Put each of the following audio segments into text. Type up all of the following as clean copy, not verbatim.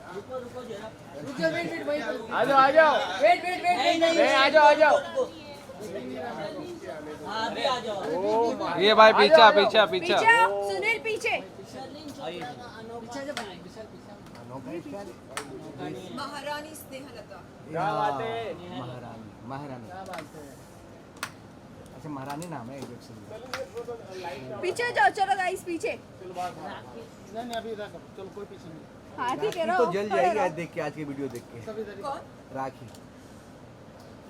आ जाओ आ जाओ, वेट नहीं आ जाओ आ जाओ। ये भाई पीछा पीछा पीछा। सुनील पीछे। महारानी स्नेहलता। क्या बात है, महारानी। अच्छा महारानी नाम है पीछे जाओ, चलो गाइस पीछे। नहीं अभी चलो कोई पीछे नहीं। हाँ ठीक है, तो जल जाएगी आज देख के, आज की वीडियो देख के। कौन? राखी।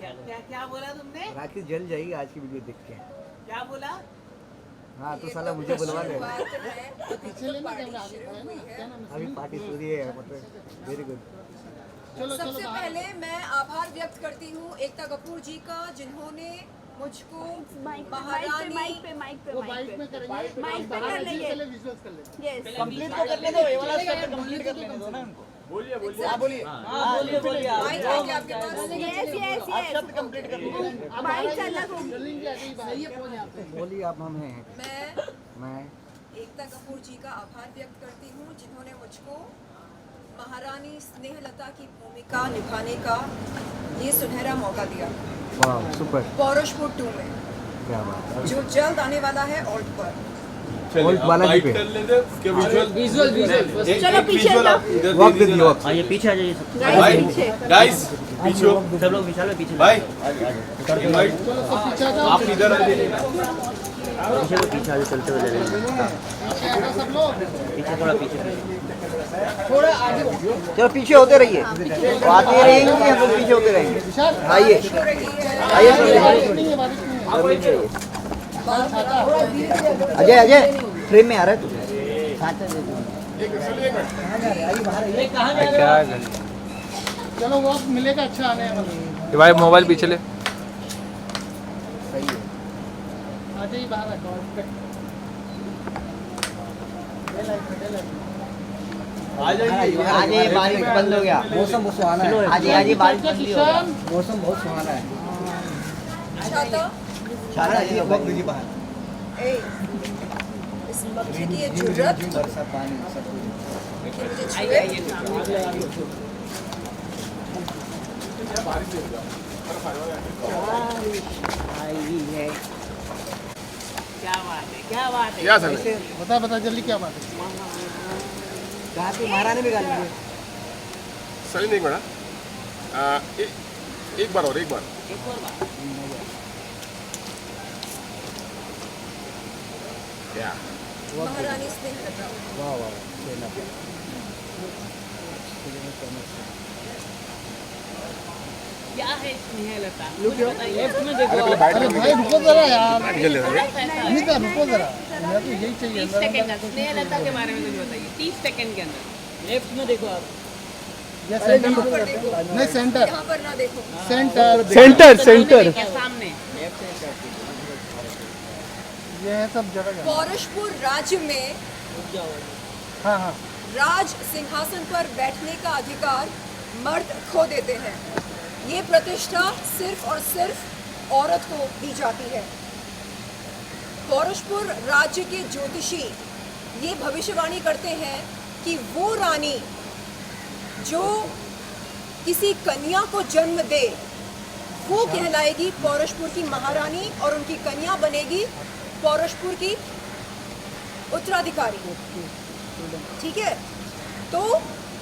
क्या बोला तुमने? राखी जल जाएगी आज की वीडियो देख के। क्या बोला? हाँ तो साला मुझे बुलवा ले। पीछे लेना कैमरा आगे है ना, क्या नाम है? अभी पार्टी शुरू है, मतलब वेरी गुड। चलो सबसे पहले मैं आभार व्यक्त करती हूँ एकता कपूर जी का, जिन्होंने मुझको महारानी वो बाइक में करेंगे, माइक पे बाहर कर आइए, लेंगे। पहले विजुअल्स कर लेते हैं। यस कंप्लीट तो करने दो, ये वाला स्टेप कंप्लीट करने दो ना उनको। बोलिए बोलिए। हाँ बोलिए माइक है क्या आपके पास? यस आप शब्द कंप्लीट कर दो। माइक चलना को। जल्दी आ जाइए बाहर। सही है फोन यहाँ पे। बोलिए आप हम हैं। मैं मैं एकता कपूर जी का आभार व्यक्त करती हूँ, जिन्होंने मुझको महारानी स्नेहलता की भूमिका निभाने का ये सुनहरा मौका दिया वाह सुपर, पौरुषपुर 2 में, क्या बात है। जो जल्द आने वाला है ऑल्ट पर। Old बालाजी पे। चलो पीछे जाओ। वॉक दे दियो वॉक। ये पीछे आ जाइए सब गाइस पीछे। गाइस पीछे हो। सब लोग पीछे पीछे भाई चलो सब पीछे आ जाओ। आप इधर आ जाइए। पीछे को पीछे आगे चलते हुए चलेंगे। पीछे आ जाओ सब लोग। पीछे थोड़ा पीछे थोड़ा आगे चलो पीछे होते रहिए, आते रहेंगे हम लोग पीछे होते रहेंगे। विशाल आइए आइए बारिश नहीं है, बारिश नहीं है। अजय अजय फ्रेम में आ रहा है तू। क्या कर चलो वो मिलेगा अच्छा आने वाला। ये भाई मोबाइल पीछे ले। आ जाइए बाहर आकर। आ जाइए। आज ये बारिश बंद हो गया, मौसम बहुत सुहाना है। आज ये बारिश बंद हो गया, किशन मौसम बहुत सुहाना है। छाता छाता ये वक्त दीजिए बाहर। ए इस मक्खी की ये जुर्रत बरसात पानी सब कुछ। कि मुझे छुए। क्या बात है? क्या सर बता जल्दी क्या बात है। कहाँ पे महारानी भी गाली दी। सही नहीं बड़ा। एक बार और एक बार। क्या महारानी स्नेहलता। वाह वाह क्या है स्नेहलता? मुझे बताइए। लेफ्ट में देखो। अरे पहले अरे भाई रुको जरा यार। जल्दी नहीं तो रुको जरा, मैं तो यही चाहिए। 30 सेकंड का स्नेहलता के बारे में कुछ बताइए। 30 सेकंड के अंदर। लेफ्ट में देखो आप। ये सेंटर यहाँ पर देखो, नहीं सेंटर यहाँ पर ना देखो। सेंटर सेंटर सामने। ये है सब जगह। पौरुषपुर राज्य में हाँ हाँ राज सिंहासन पर बैठने का अधिकार मर्द खो देते हैं। ये प्रतिष्ठा सिर्फ और सिर्फ औरत को दी जाती है। पौरुषपुर राज्य के ज्योतिषी ये भविष्यवाणी करते हैं कि वो रानी जो किसी कन्या को जन्म दे वो कहलाएगी पौरुषपुर की महारानी और उनकी कन्या बनेगी पौरुषपुर की उत्तराधिकारी। ठीक है, तो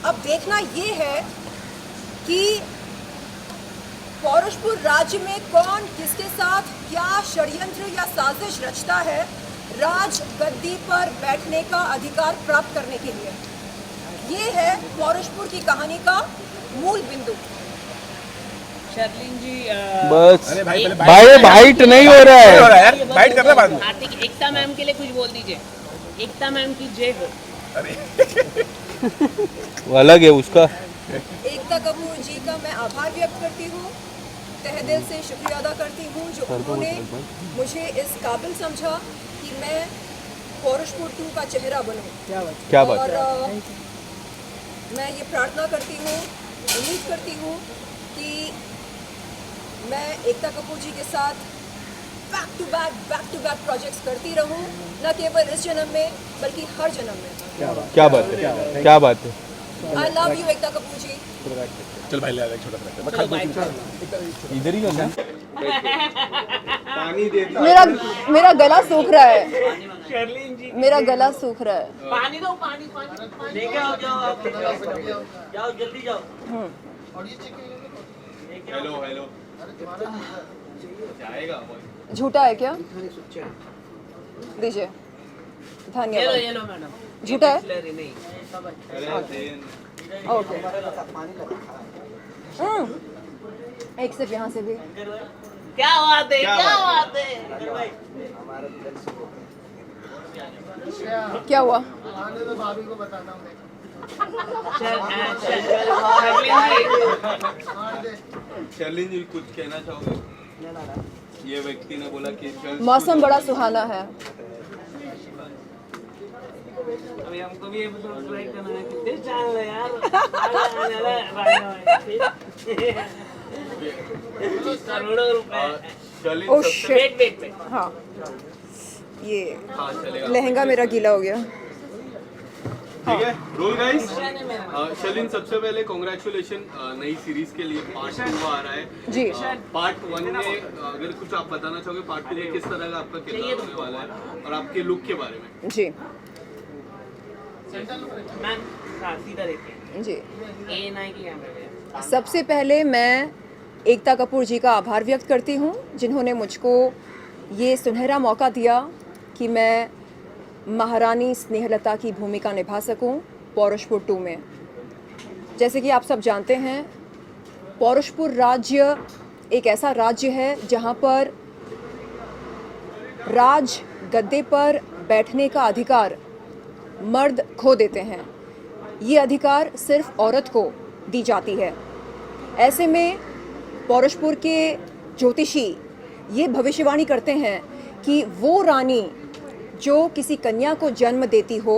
अब देखना ये है कि पौरुषपुर राज्य में कौन किसके साथ क्या षड्यंत्र या साजिश रचता है राज गद्दी पर बैठने का अधिकार प्राप्त करने के लिए। ये है पौरुषपुर की कहानी का मूल बिंदु। शर्लिन जी बस अरे भाई पहले भाई बाइट नहीं हो रहा हो रहा है। है यार, बाइट करना बाद में। कार्तिक एकता मैम के लिए कुछ बोल दीजिए। एकता मैम की जय हो। वो अलग है उसका। एकता कपूर जी का मैं आभार व्यक्त करती हूँ, तहे दिल से शुक्रिया अदा करती हूँ जो उन्होंने मुझे इस काबिल समझा कि मैं पौरुषपुर 2 का चेहरा बनूं। क्या बात और मैं ये प्रार्थना करती हूँ, उम्मीद करती हूँ कि मैं एकता कपूर जी के साथ बैक टू बैक प्रोजेक्ट्स करती रहूं, न केवल इस जन्म में बल्कि हर जन्म में। क्या बात है, क्या बात है। I love you Ekta Kapoor जी। चल भाई ले आ एक छोटा सा मैं चलो बाय। इधर ही करना मेरा गला सूख रहा है, शर्लिन जी मेरा गला सूख रहा है। पानी दो, पानी पानी लेके आओ, जाओ आप जाओ, जल्दी जाओ। हेलो हेलो जाएगा झूठा है क्या? दीजिए, ये लो, धन्यवाद। ये लो मैडम। झूठा है? बिसलेरी नहीं। ओके। एक सिर्फ यहाँ से भी। क्या बात है, क्या बात है। क्या हुआ? आने दो, भाभी को बताता हूँ। शर्लिन जी कुछ कहना चाहोगे? ये व्यक्ति ने बोला कि मौसम बड़ा सुहाना है। अभी हमको भी ये सब्सक्राइब करना है। कितने चैनल है यार। करोड़ों रुपए। शर्लिन ओह सबसे शिट। Wait wait wait. हाँ, ये हाँ चलेगा लहंगा मेरा गीला हो गया। ठीक है रोल गाइस। शर्लिन सबसे पहले कॉन्ग्रेचुलेशन नई सीरीज के लिए पार्ट 2 आ रहा है। जी। पार्ट 1 में अगर कुछ आप बताना चाहोगे पार्ट 2 में किस तरह का आपका किरदार होने वाला है और आपके लुक के बारे में। जी मैम सीधा देखिए। जी। ए नाइन की कैमरे। सबसे पहले मैं एकता कपूर जी का आभार व्यक्त करती हूँ, जिन्होंने मुझको ये सुनहरा मौका दिया कि मैं महारानी स्नेहलता की भूमिका निभा सकूं पौरुषपुर 2 में। जैसे कि आप सब जानते हैं, पौरुषपुर राज्य एक ऐसा राज्य है जहां पर राज गद्दे पर बैठने का अधिकार मर्द खो देते हैं। ये अधिकार सिर्फ औरत को दी जाती है। ऐसे में पौरुषपुर के ज्योतिषी ये भविष्यवाणी करते हैं कि वो रानी जो किसी कन्या को जन्म देती हो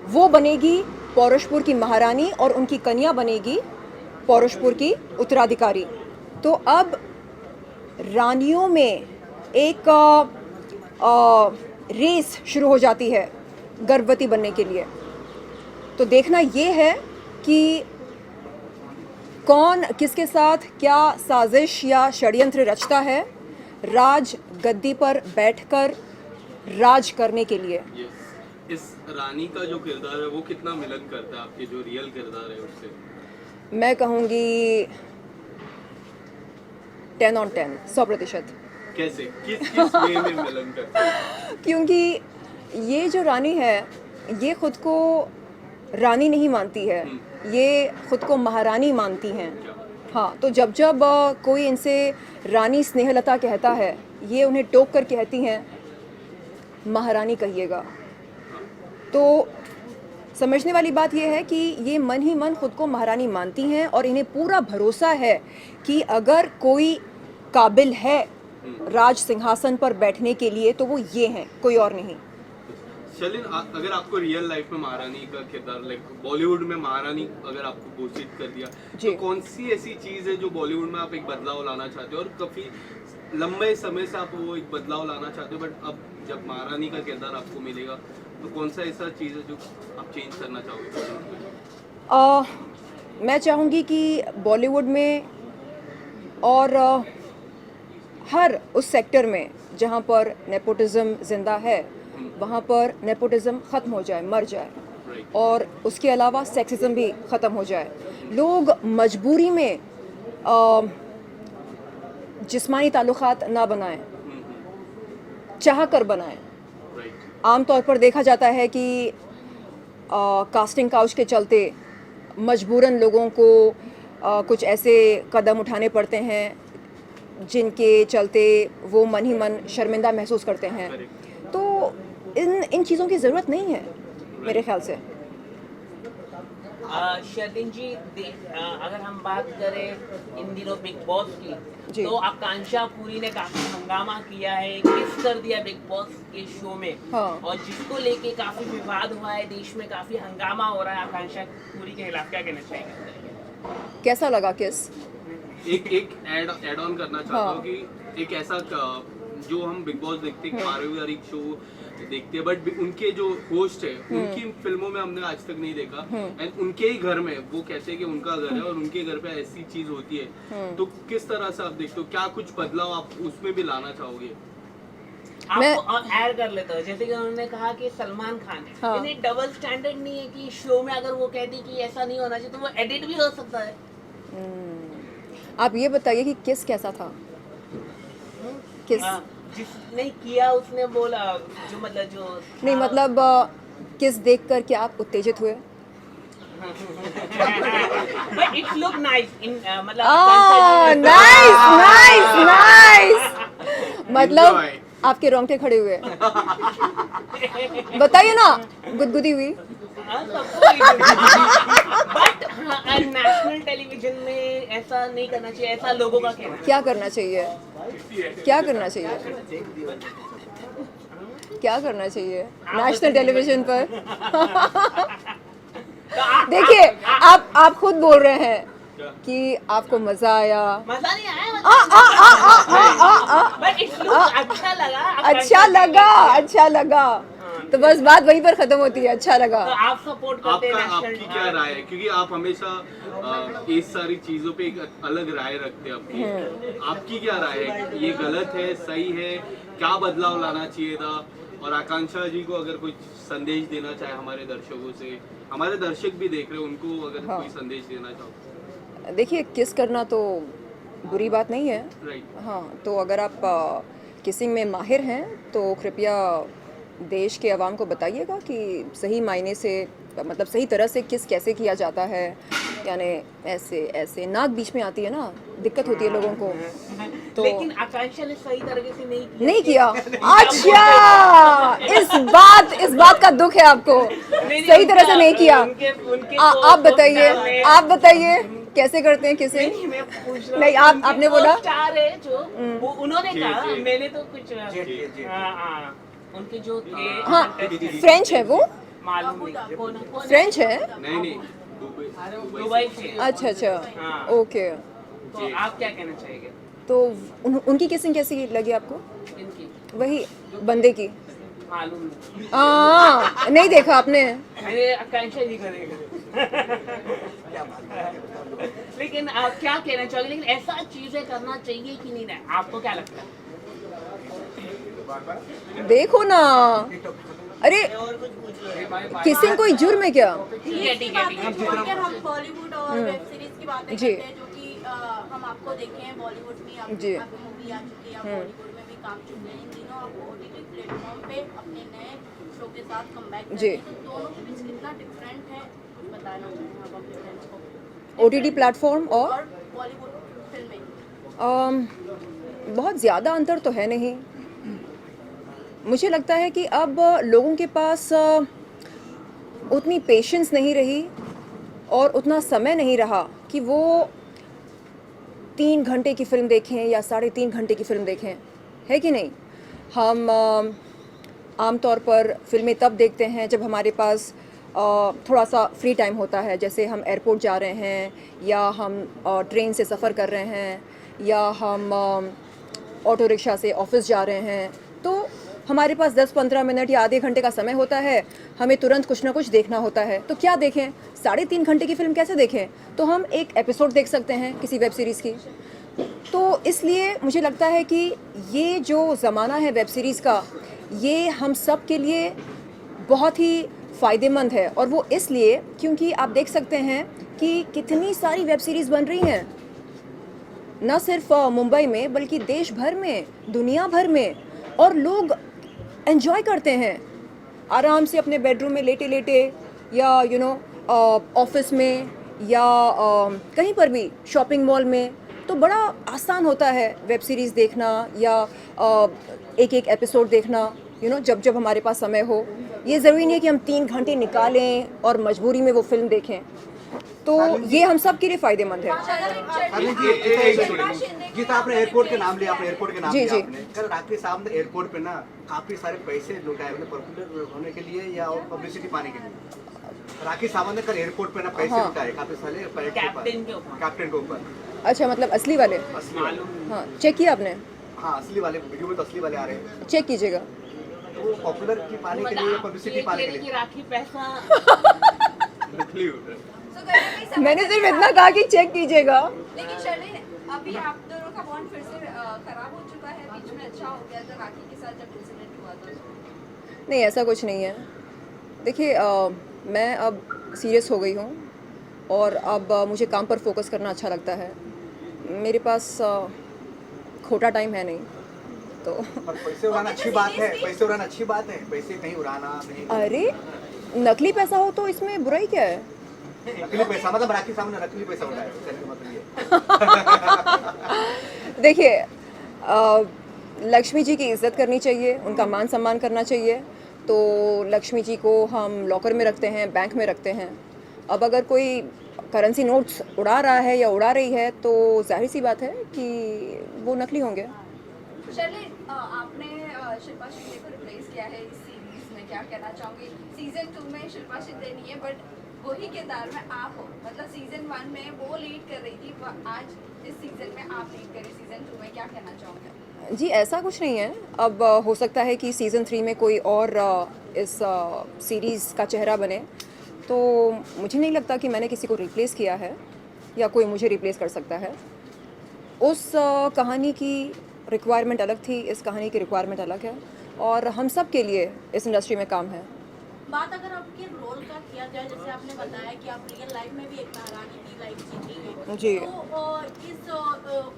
वो बनेगी पौरुषपुर की महारानी और उनकी कन्या बनेगी पौरुषपुर की उत्तराधिकारी। तो अब रानियों में एक रेस शुरू हो जाती है गर्भवती बनने के लिए। तो देखना ये है कि कौन किसके साथ क्या साजिश या षड्यंत्र रचता है राज गद्दी पर बैठकर राज करने के लिए। इस रानी का जो किरदार है वो कितना मिलन करता है आपके जो रियल किरदार है उससे? मैं कहूँगी 10 on 10, 100%। कैसे किस वे में मिलन करता है? क्योंकि ये जो रानी है ये खुद को रानी नहीं मानती है, ये खुद को महारानी मानती हैं। हाँ, तो जब जब कोई इनसे रानी स्नेहलता कहता है, ये उन्हें टोक कर कहती हैं महारानी कहिएगा। तो समझने वाली बात यह है कि ये मन ही मन खुद को महारानी मानती हैं और इन्हें पूरा भरोसा है कि अगर कोई काबिल है राज सिंहासन पर बैठने के लिए तो वो ये हैं, कोई और नहीं। शर्लिन अगर आपको रियल लाइफ में महारानी का किरदार लाइक बॉलीवुड में महारानी अगर आपको घोषित कर दिया तो कौन सी ऐसी चीज़ है जो बॉलीवुड में आप एक बदलाव लाना चाहते हो और काफ़ी लंबे समय से आप वो एक बदलाव लाना चाहते हो, बट अब जब महारानी का किरदार आपको मिलेगा तो कौन सा ऐसा चीज़ है जो आप चेंज करना चाहोगे? मैं चाहूँगी कि बॉलीवुड में और हर उस सेक्टर में जहाँ पर नेपोटिज्म जिंदा है वहाँ पर नेपोटिज्म ख़त्म हो जाए, मर जाए, और उसके अलावा सेक्सिज्म भी ख़त्म हो जाए। लोग मजबूरी में जिस्मानी ताल्लुक़ात ना बनाएं, चाह कर बनाएं। आमतौर पर देखा जाता है कि कास्टिंग काउच के चलते मजबूरन लोगों को कुछ ऐसे कदम उठाने पड़ते हैं जिनके चलते वो मन ही मन शर्मिंदा महसूस करते हैं। तो इन चीज़ों की ज़रूरत नहीं है मेरे ख्याल से। शर्लिन जी अगर हम बात करें इन दिनों बिग बॉस की तो आकांक्षा पुरी ने काफी हंगामा किया है, किस कर दिया बिग बॉस के शो में। हाँ। और जिसको लेके काफी विवाद हुआ है, देश में काफी हंगामा हो रहा है आकांक्षा पुरी के खिलाफ, क्या कहना चाहिए? कैसा लगा किस? एक ऐड ऑन करना चाहता हूँ कि एक ऐसा जो हम बिग बॉस देखते हैं पारिवारिक शो देखते हैं, बट उनके जो होस्ट है उनकी फिल्मों में हमने आज तक नहीं देखा। एंड उनके ही घर में वो कहते हैं कि उनका घर है और उनके घर पे ऐसी चीज होती है, तो किस तरह से आप देखते हो, क्या कुछ बदलाव आप उसमें भी लाना चाहोगे? आपको ऐड कर लेता हूँ, जैसे कि उन्होंने कहा कि सलमान खान है, यानी डबल स्टैंडर्ड नहीं है कि शो में अगर वो कहती कि ऐसा नहीं होना चाहिए तो वो एडिट भी हो सकता है। आप ये बताइए कि किस कैसा था, किस जिसने किया उसने बोला जो मतलब जो नहीं मतलब किस देख कर के आप उत्तेजित हुए? बट इट्स लुक नाइस इन मतलब नाइस नाइस नाइस, मतलब आपके रोंगटे खड़े हुए। बताइए ना, गुदगुदी हुई? बट नेशनल टेलीविजन में ऐसा नहीं करना चाहिए, ऐसा लोगों का कहना है। क्या करना चाहिए, क्या करना चाहिए, क्या करना चाहिए नेशनल टेलीविजन पर? देखिए आप खुद बोल रहे हैं कि आपको मजा आया। मजा नहीं आया, बट इट्स लुक अच्छा लगा, अच्छा लगा, अच्छा लगा, तो बस बात वहीं पर खत्म होती है, अच्छा लगा। तो आप सपोर्ट करते हैं नेशनल। आपकी क्या राय है, क्योंकि आप हमेशा इस सारी चीजों पे एक अलग राय रखते हैं, आपकी क्या राय है, ये गलत है, सही है, क्या बदलाव लाना चाहिए था? और आकांक्षा जी को अगर कुछ संदेश देना चाहे हमारे दर्शकों से, हमारे दर्शक भी देख रहे हैं, उनको अगर कोई संदेश देना चाहो। देखिए किस करना तो बुरी बात नहीं है, राइट। हाँ, तो अगर आप किसिंग में माहिर हैं तो कृपया देश के अवाम को बताइएगा कि सही मायने से मतलब सही तरह से किस कैसे किया जाता है, यानी ऐसे ऐसे नाक बीच में आती है ना, दिक्कत होती है लोगों को। तो लेकिन आकांक्षा ने सही तरीके से नहीं किया। अच्छा, इस बात का दुख है आपको, सही तरह से नहीं किया। आप बताइए, आप बताइए कैसे करते हैं किसे? नहीं आपने बोला स्टार है जो वो उन्होंने कहा, मैंने तो कुछ उनके जो थे। हाँ, फ्रेंच है वो, मालूम नहीं कौन फ्रेंच है? नहीं दुबई से। अच्छा अच्छा, ओके। तो आप क्या कहना चाहेंगे? तो उनकी किसिंग कैसी लगी आपको? इनकी वही बंदे की मालूम नहीं, नहीं देखा आपने? अरे आकांक्षा जी करेगा। लेकिन आप क्या कहना चाहोगे, लेकिन ऐसा चीजें करना चाहिए कि नहीं? आपको क्या लगता है? देखो ना, अरे किसिंग कोई जुर्म है क्या? हम बॉलीवुड और वेब सीरीज की बातें करते हैं जो कि हम आपको देखे हैं बॉलीवुड में, आपकी मूवी आ चुकी है, आप बॉलीवुड में भी काम चुके हैं, इन दिनों आप ओटीटी प्लेटफॉर्म पे अपने नए शो के साथ कमबैक कर रहे हैं, तो दोनों के बीच कितना डिफरेंट है, कुछ बताना चाहें आप अपने फ्रेंड्स को? ओटीटी प्लेटफॉर्म और बॉलीवुड फिल्में बहुत ज़्यादा अंतर तो है नहीं। मुझे लगता है कि अब लोगों के पास उतनी पेशेंस नहीं रही और उतना समय नहीं रहा कि वो 3 घंटे की फ़िल्म देखें या 3.5 घंटे की फ़िल्म देखें, है कि नहीं? हम आमतौर पर फ़िल्में तब देखते हैं जब हमारे पास थोड़ा सा फ्री टाइम होता है, जैसे हम एयरपोर्ट जा रहे हैं या हम ट्रेन से सफ़र कर रहे हैं या हम ऑटो रिक्शा से ऑफिस जा रहे हैं, तो हमारे पास 10-15 मिनट या आधे घंटे का समय होता है, हमें तुरंत कुछ ना कुछ देखना होता है। तो क्या देखें? 3.5 घंटे की फ़िल्म कैसे देखें? तो हम एक एपिसोड देख सकते हैं किसी वेब सीरीज़ की। तो इसलिए मुझे लगता है कि ये जो ज़माना है वेब सीरीज़ का, ये हम सब के लिए बहुत ही फ़ायदेमंद है, और वो इसलिए क्योंकि आप देख सकते हैं कि कितनी सारी वेब सीरीज़ बन रही हैं, न सिर्फ मुंबई में बल्कि देश भर में, दुनिया भर में, और लोग एंजॉय करते हैं आराम से अपने बेडरूम में लेटे लेटे या ऑफिस में या कहीं पर भी, शॉपिंग मॉल में। तो बड़ा आसान होता है वेब सीरीज़ देखना या एक एक एपिसोड देखना, जब हमारे पास समय हो। ये ज़रूरी नहीं है कि हम 3 घंटे निकालें और मजबूरी में वो फिल्म देखें। तो ये हम सब के लिए फ़ायदेमंद है। गीता, आपने एयरपोर्ट के नाम लिया, आपने एयरपोर्ट के नाम लिया, जी। आपने कल राकेश साहब ने एयरपोर्ट पे ना काफी सारे पैसे लुटाए अपने पॉपुलर होने के लिए या और पब्लिसिटी पाने के लिए। राकेश साहब ने कल एयरपोर्ट पे ना पैसे लुटाए काफी सारे कैप्टन के ऊपर। अच्छा, मतलब असली वाले? असली वाले, हाँ, चेक किया आपने? हाँ असली वाले, वीडियो में तो असली वाले आ रहे हैं। चेक कीजिएगा। वो पॉपुलर पाने के लिए, पब्लिसिटी पाने के लिए राखी पैसा नकली होता है। So, कहीं ना कहीं मैंने सिर्फ इतना कहा कि चेक कीजिएगा। लेकिन शर्लिन, अभी आप दोनों का बॉन्ड फिर से खराब हो चुका है, बीच में अच्छा हो गया था राखी के साथ जब इंसिडेंट हुआ था। नहीं, ऐसा कुछ नहीं है। देखिए, मैं अब सीरियस हो गई हूँ और अब मुझे काम पर फोकस करना अच्छा लगता है। मेरे पास खोटा टाइम है नहीं, तो पर पैसे उड़ाना अच्छी बात है, पैसे उड़ाना अच्छी बात है, पैसे कहीं उड़ाना नहीं। अरे नकली पैसा हो तो इसमें बुराई क्या है? नकली पैसा मतलब राखी सामने नकली पैसा उड़ाया, कहने का मतलब ये। देखिए, लक्ष्मी जी की इज्जत करनी चाहिए, उनका मान सम्मान करना चाहिए। तो लक्ष्मी जी को हम लॉकर में रखते हैं, बैंक में रखते हैं। अब अगर कोई करेंसी नोट्स उड़ा रहा है या उड़ा रही है तो जाहिर सी बात है कि वो नकली होंगे। शर्लिन, आपने शिल्पा शिंदे को रिप्लेस किया है इस सीरीज में, क्या कहना चाहोगे? सीजन 2 में शिल्पा शिंदे नहीं है, बट वही किरदार में आप हो। मतलब सीजन 1 में वो लीड कर रही थी, आज इस सीजन में आप लीड करें, सीजन 2 में क्या कहना चाहोगे? जी, ऐसा कुछ नहीं है। अब हो सकता है कि सीज़न 3 में कोई और इस सीरीज़ का चेहरा बने, तो मुझे नहीं लगता कि मैंने किसी को रिप्लेस किया है या कोई मुझे रिप्लेस कर सकता है। उस कहानी की रिक्वायरमेंट अलग थी, इस कहानी की रिक्वायरमेंट अलग है, और हम सब के लिए इस इंडस्ट्री में काम है। बात अगर आपके रोल का किया जाए, जैसे आपने बताया कि आप रियल लाइफ में भी एक महारानी की लाइफ जी रही है, जी। तो इस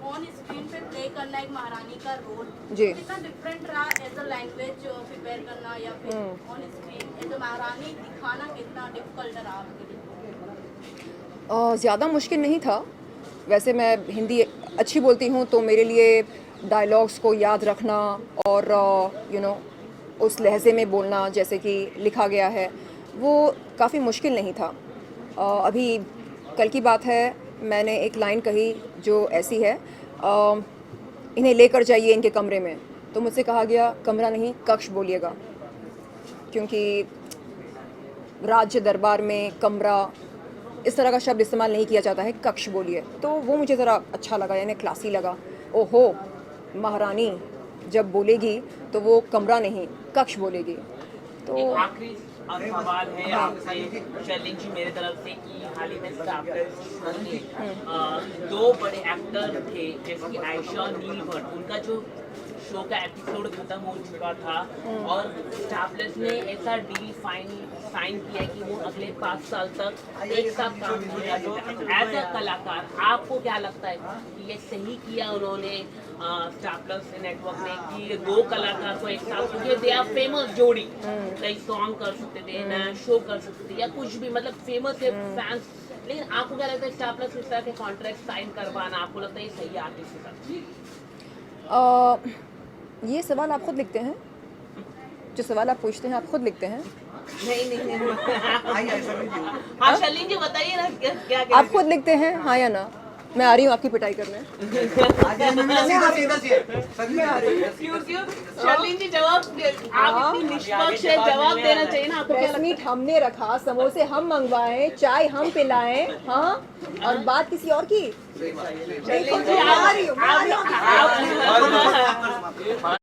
ऑन स्क्रीन पे प्ले करना एक महारानी का रोल जी। कितना डिफरेंट रहा एज अ लैंग्वेज प्रिपेयर करना, या फिर ऑन स्क्रीन एज अ महारानी दिखाना कितना डिफिकल्ट रहा आपके लिए? ज़्यादा मुश्किल नहीं था। वैसे मैं हिंदी अच्छी बोलती हूँ, तो मेरे लिए डायलॉग्स को याद रखना और उस लहजे में बोलना जैसे कि लिखा गया है, वो काफ़ी मुश्किल नहीं था। अभी कल की बात है, मैंने एक लाइन कही जो ऐसी है, इन्हें लेकर जाइए इनके कमरे में, तो मुझसे कहा गया कमरा नहीं कक्ष बोलिएगा, क्योंकि राज्य दरबार में कमरा इस तरह का शब्द इस्तेमाल नहीं किया जाता है, कक्ष बोलिए। तो वो मुझे ज़रा अच्छा लगा, यानी क्लासी लगा। ओहो, महारानी जब बोलेगी तो वो कमरा नहीं कक्ष बोलेगी। तो एक आखिरी सवाल है आपसे शर्लिन जी मेरे तरफ से कि हाल ही में स्टार प्लस में 2 बड़े एक्टर थे, जैसे कि आयशा और नील भट्ट, उनका जो शो का एपिसोड खत्म हो चुका था और स्टार प्लस ने ऐसा डील साइन किया कि वो अगले 5 साल तक एक साथ काम करेंगे। एज अ कलाकार आपको क्या लगता है कि ये सही किया उन्होंने स्टार प्लस नेटवर्क ने कि 2 कलाकार को एक साथ, क्योंकि दे आर फेमस जोड़ी, कई सॉन्ग कर सकते थे, नया शो कर सकते थे या कुछ भी, मतलब फेमस है फैंस। लेकिन आपको क्या लगता है स्टार प्लस इस तरह के कॉन्ट्रैक्ट साइन करवाना, आपको लगता है ये सही है आर्टिस्ट के साथ? ये सवाल आप खुद लिखते हैं, जो सवाल आप पूछते हैं आप खुद लिखते हैं। नहीं हाँ शर्लिन जी बताइए ना, क्या आप खुद लिखते हैं, हाँ या ना? मैं आ रही हूँ आपकी पिटाई करने। क्यों शर्लिन जी जवाब, आप इतनी निष्पक्ष है, जवाब देना चाहिए ना आपको। प्रेस मीट हमने रखा, समोसे हम मंगवाए, चाय हम पिलाएं, हाँ, और बात किसी और की। शर्लिन जी आप